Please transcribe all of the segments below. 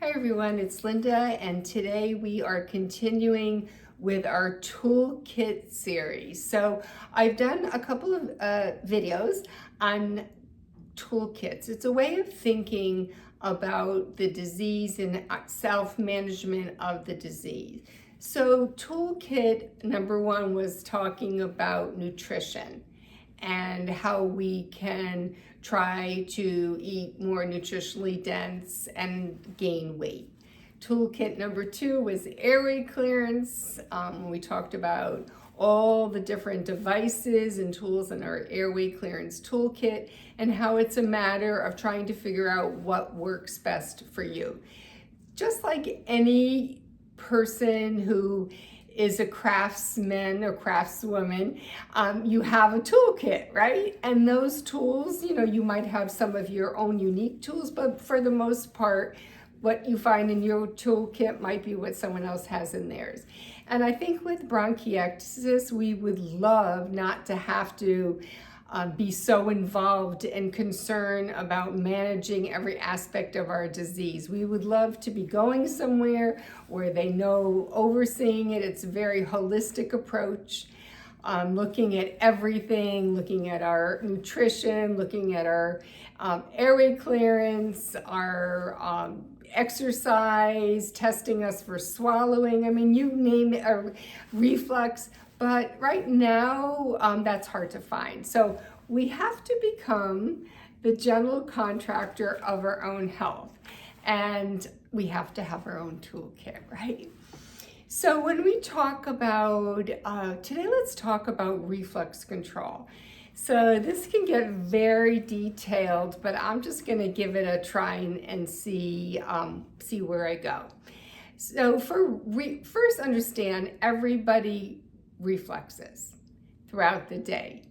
Hi everyone, it's Linda, and today we are continuing with our toolkit series. So I've done a couple of videos on toolkits. It's a way of thinking about the disease and self-management of the disease. So toolkit number one was talking about nutrition and how we can try to eat more nutritionally dense and gain weight. Toolkit number two was airway clearance. We talked about all the different devices and tools in our airway clearance toolkit and how it's a matter of trying to figure out what works best for you. Just like any person who is a craftsman or craftswoman, you have a toolkit, right? And those tools, you might have some of your own unique tools, but for the most part, what you find in your toolkit might be what someone else has in theirs. And I think with bronchiectasis, we would love not to have to be so involved and concerned about managing every aspect of our disease. We would love to be going somewhere where they know overseeing it. It's a very holistic approach, looking at everything, looking at our nutrition, looking at our airway clearance, our exercise, testing us for swallowing. I mean, you name it, reflux. But right now, that's hard to find. So we have to become the general contractor of our own health. And we have to have our own toolkit, right? So when we talk about, today let's talk about reflux control. So this can get very detailed, but I'm just gonna give it a try and see where I go. So first understand, everybody reflexes throughout the day.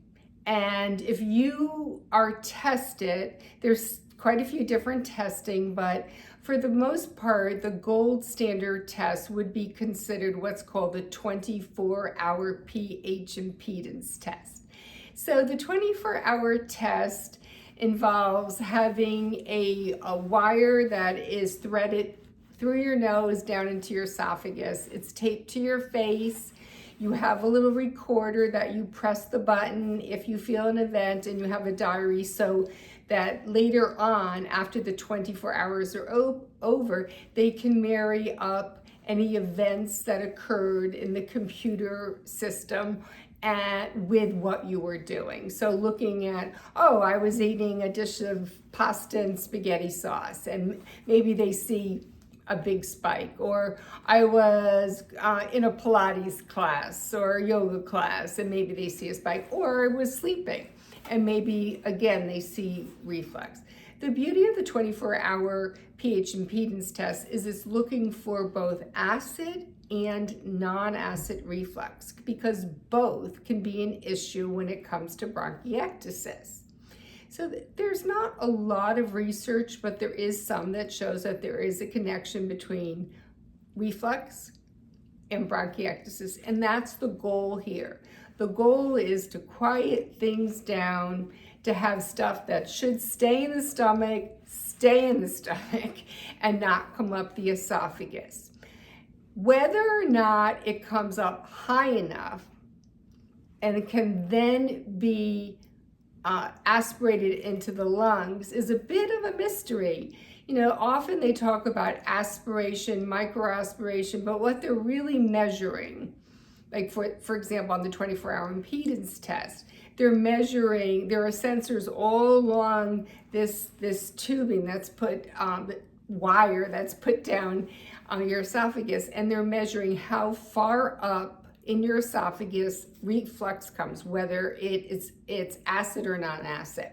And if you are tested, there's quite a few different testing, but for the most part, the gold standard test would be considered what's called the 24-hour pH impedance test. So the 24-hour test involves having a wire that is threaded through your nose down into your esophagus. It's taped to your face. You have a little recorder that you press the button if you feel an event, and you have a diary so that later on, after the 24 hours are over, they can marry up any events that occurred in the computer system with what you were doing. So looking at, I was eating a dish of pasta and spaghetti sauce, and maybe they see a big spike, or I was in a Pilates class or a yoga class and maybe they see a spike, or I was sleeping and maybe again they see reflux. The beauty of the 24-hour pH impedance test is it's looking for both acid and non-acid reflux, because both can be an issue when it comes to bronchiectasis. So there's not a lot of research, but there is some that shows that there is a connection between reflux and bronchiectasis, and that's the goal here. The goal is to quiet things down, to have stuff that should stay in the stomach, and not come up the esophagus. Whether or not it comes up high enough and it can then be aspirated into the lungs is a bit of a mystery. Often they talk about aspiration, microaspiration, but what they're really measuring, like for example, on the 24-hour impedance test, they're measuring, there are sensors all along this tubing that's put, wire that's put down on your esophagus, and they're measuring how far up in your esophagus reflux comes, whether it's acid or non-acid.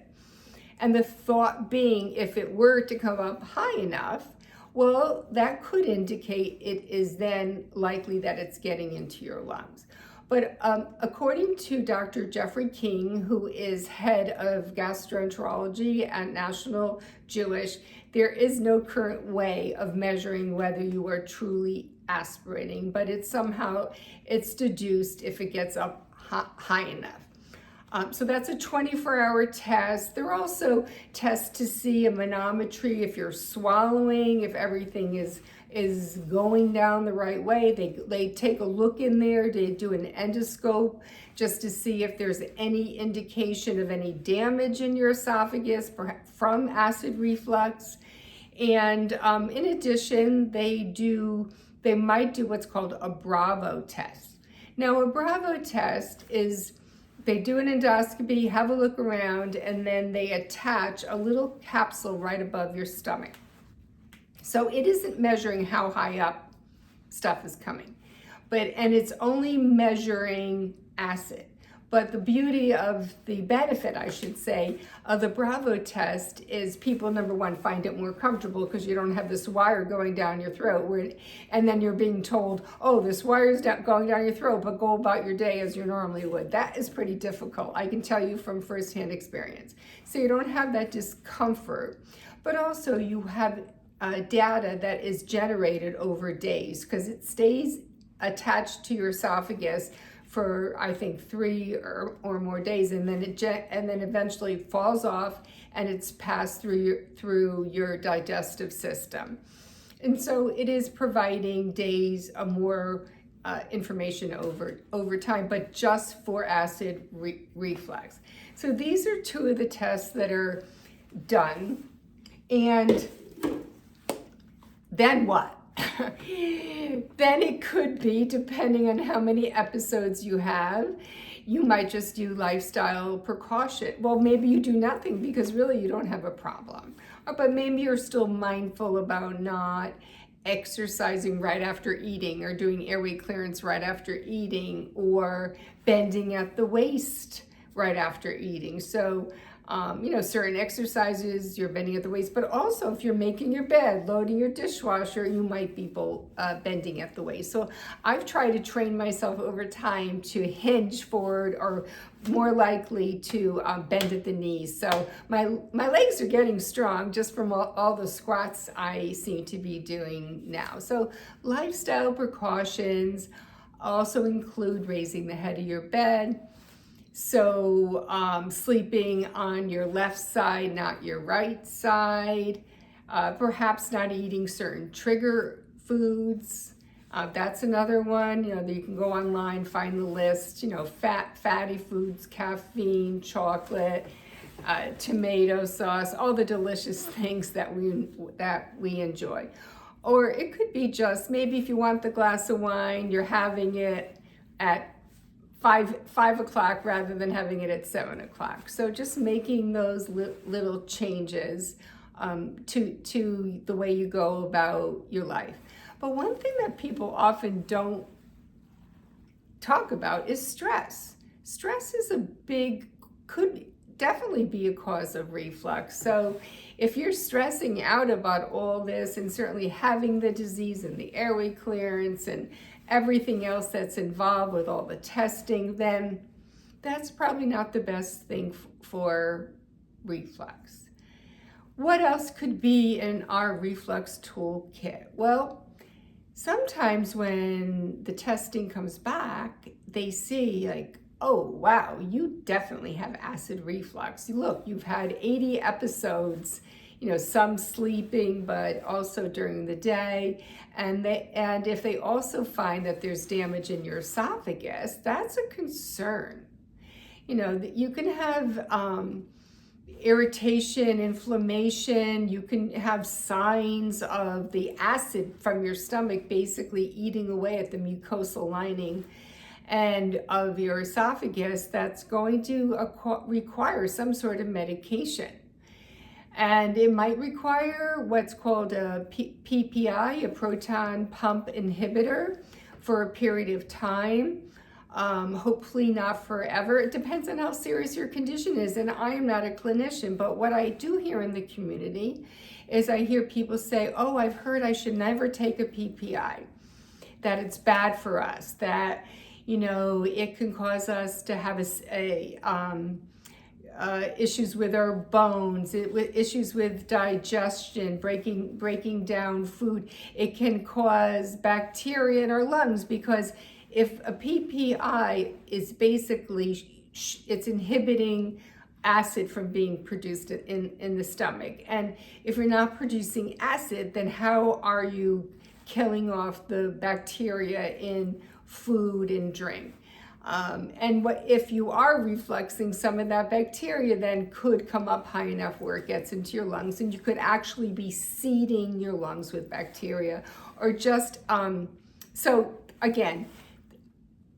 And the thought being, if it were to come up high enough, well, that could indicate it is then likely that it's getting into your lungs. But according to Dr. Jeffrey King, who is head of gastroenterology at National Jewish, there is no current way of measuring whether you are truly aspirating, but it's deduced if it gets up high enough. So that's a 24-hour test. There are also tests to see a manometry if you're swallowing, if everything is going down the right way. They take a look in there. They do an endoscope just to see if there's any indication of any damage in your esophagus from acid reflux. And in addition, they might do what's called a Bravo test. Now, a Bravo test is they do an endoscopy, have a look around, and then they attach a little capsule right above your stomach. So it isn't measuring how high up stuff is coming, and it's only measuring acid. But the beauty of the benefit, I should say, of the Bravo test is people, number one, find it more comfortable because you don't have this wire going down your throat, and then you're being told, oh, this wire is going down your throat, but go about your day as you normally would. That is pretty difficult. I can tell you from firsthand experience. So you don't have that discomfort, but also you have data that is generated over days because it stays attached to your esophagus for, I think, 3 or more days, and then eventually falls off and it's passed through your digestive system. And so it is providing days of more information over time, but just for acid reflux. So these are 2 of the tests that are done. And then what? Then it could be, depending on how many episodes you have, you might just do lifestyle precaution. Well, maybe you do nothing because really you don't have a problem. But maybe you're still mindful about not exercising right after eating, or doing airway clearance right after eating, or bending at the waist right after eating. So certain exercises, you're bending at the waist, but also if you're making your bed, loading your dishwasher, you might be bending at the waist. So I've tried to train myself over time to hinge forward, or more likely to bend at the knees. So my legs are getting strong just from all the squats I seem to be doing now. So lifestyle precautions also include raising the head of your bed. So sleeping on your left side, not your right side. Perhaps not eating certain trigger foods. That's another one. You can go online, find the list. Fatty foods, caffeine, chocolate, tomato sauce, all the delicious things that we enjoy. Or it could be just maybe if you want the glass of wine, you're having it at 5 o'clock rather than having it at 7 o'clock. So just making those little changes to the way you go about your life. But one thing that people often don't talk about is stress. Stress is could definitely be a cause of reflux. So if you're stressing out about all this, and certainly having the disease and the airway clearance and everything else that's involved with all the testing, then that's probably not the best thing for reflux. What else could be in our reflux toolkit? Well, sometimes when the testing comes back, they see like, oh, wow, you definitely have acid reflux. Look, you've had 80 episodes, some sleeping, but also during the day. And if they also find that there's damage in your esophagus, that's a concern. You can have irritation, inflammation. You can have signs of the acid from your stomach basically eating away at the mucosal lining and of your esophagus. That's going to require some sort of medication. And it might require what's called a PPI, a proton pump inhibitor, for a period of time. Hopefully not forever. It depends on how serious your condition is. And I am not a clinician, but what I do hear in the community is I hear people say, oh, I've heard I should never take a PPI, that it's bad for us, that, it can cause us to have issues with our bones, issues with digestion, breaking down food. It can cause bacteria in our lungs, because if a PPI is basically it's inhibiting acid from being produced in the stomach. And if you're not producing acid, then how are you killing off the bacteria in food and drink? And what if you are refluxing, some of that bacteria then could come up high enough where it gets into your lungs, and you could actually be seeding your lungs with bacteria, or just so again,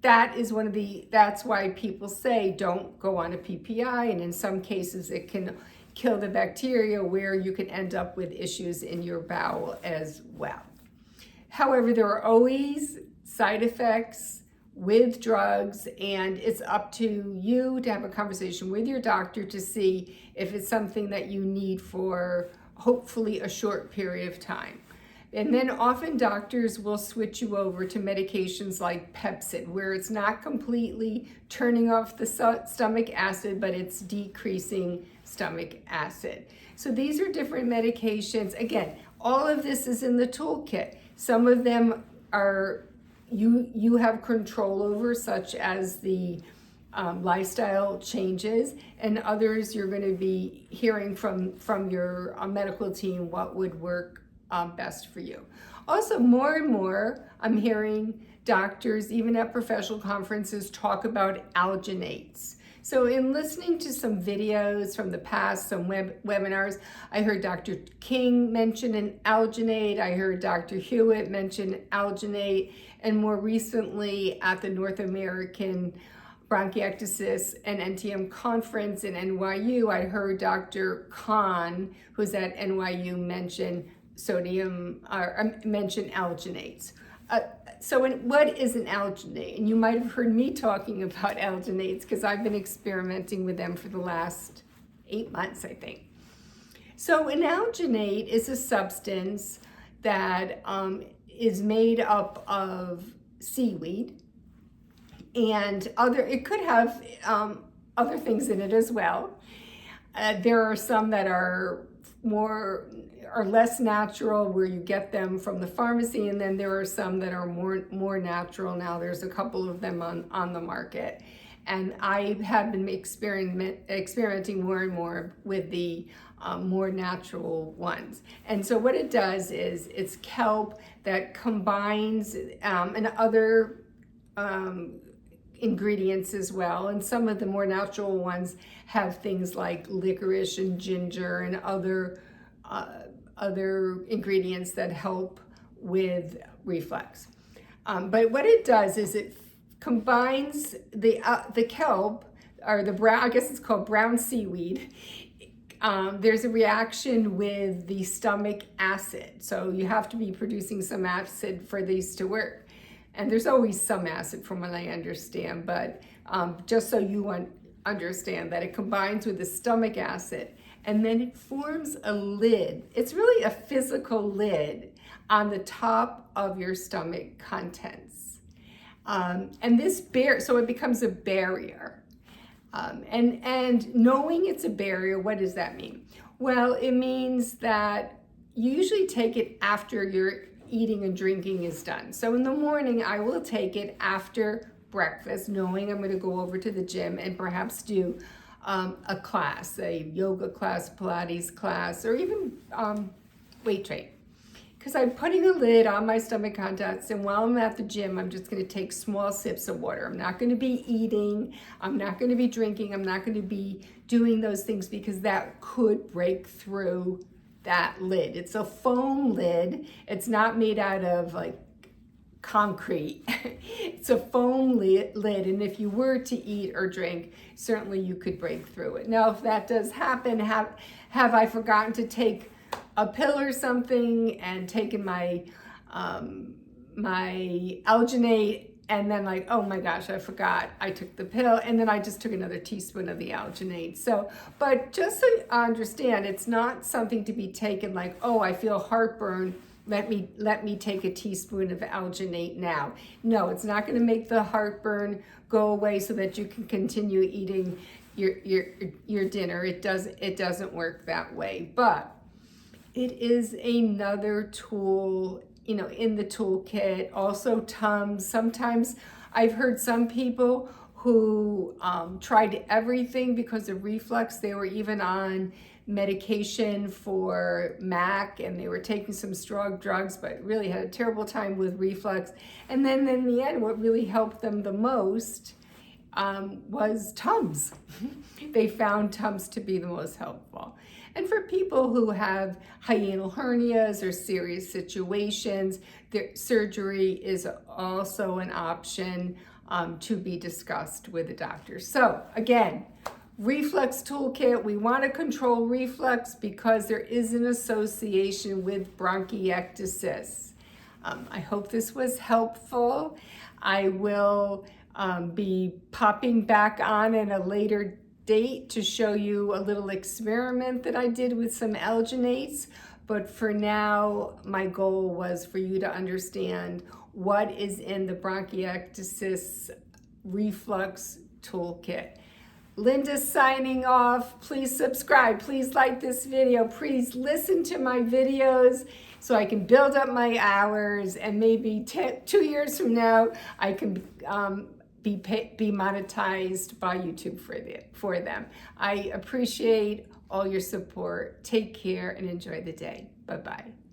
that's why people say don't go on a PPI, and in some cases it can kill the bacteria, where you can end up with issues in your bowel as well. However, there are always side effects with drugs, and it's up to you to have a conversation with your doctor to see if it's something that you need for hopefully a short period of time. And then often doctors will switch you over to medications like Pepsid, where it's not completely turning off the stomach acid, but it's decreasing stomach acid. So these are different medications. Again, all of this is in the toolkit. Some of them are you have control over, such as the lifestyle changes, and others you're going to be hearing from your medical team what would work best for you. Also, more and more, I'm hearing doctors, even at professional conferences, talk about alginates. So in listening to some videos from the past, some webinars, I heard Dr. King mention an alginate, I heard Dr. Hewitt mention alginate, and more recently at the North American Bronchiectasis and NTM conference in NYU, I heard Dr. Khan, who's at NYU, mention alginates. So what is an alginate? And you might have heard me talking about alginates because I've been experimenting with them for the last 8 months, I think. So an alginate is a substance that is made up of seaweed, and it could have other things in it as well. There are some that are less natural, where you get them from the pharmacy, and then there are some that are more natural. Now there's a couple of them on the market, and I have been experimenting more and more with the more natural ones. And so what it does is it's kelp that combines and other ingredients as well, and some of the more natural ones have things like licorice and ginger and other ingredients that help with reflux. But what it does is it combines the kelp, or the brown, I guess it's called brown seaweed. There's a reaction with the stomach acid, so you have to be producing some acid for these to work. And there's always some acid from what I understand, but just so you understand that it combines with the stomach acid, and then it forms a lid. It's really a physical lid on the top of your stomach contents. And so it becomes a barrier. And knowing it's a barrier, what does that mean? Well, it means that you usually take it after your eating and drinking is done. So in the morning, I will take it after breakfast, knowing I'm going to go over to the gym and perhaps do a class, a yoga class, Pilates class, or even weight train. Because I'm putting a lid on my stomach contents, and while I'm at the gym, I'm just going to take small sips of water. I'm not going to be eating, I'm not going to be drinking, I'm not going to be doing those things, because that could break through that lid. It's a foam lid. It's not made out of like concrete. It's a foam lid, and if you were to eat or drink, certainly you could break through it. Now, if that does happen, have I forgotten to take a pill or something and taken my my alginate, and then like, oh my gosh, I forgot I took the pill, and then I just took another teaspoon of the alginate. So, but just so you understand, it's not something to be taken like, oh, I feel heartburn, let me take a teaspoon of alginate now. No, it's not going to make the heartburn go away so that you can continue eating your dinner. It doesn't work that way, but it is another tool, in the toolkit. Also Tums. Sometimes I've heard some people who tried everything because of reflux. They were even on medication for MAC, and they were taking some strong drugs, but really had a terrible time with reflux. And then in the end, what really helped them the most was Tums. They found Tums to be the most helpful. And for people who have hiatal hernias or serious situations, surgery is also an option to be discussed with a doctor. So again, Reflux Toolkit, we want to control reflux because there is an association with bronchiectasis. I hope this was helpful. I will be popping back on in a later date to show you a little experiment that I did with some alginates. But for now, my goal was for you to understand what is in the bronchiectasis reflux toolkit. Linda's signing off. Please subscribe. Please like this video. Please listen to my videos so I can build up my hours, and maybe 2 years from now, I can be monetized by YouTube for them. I appreciate all your support. Take care and enjoy the day. Bye-bye.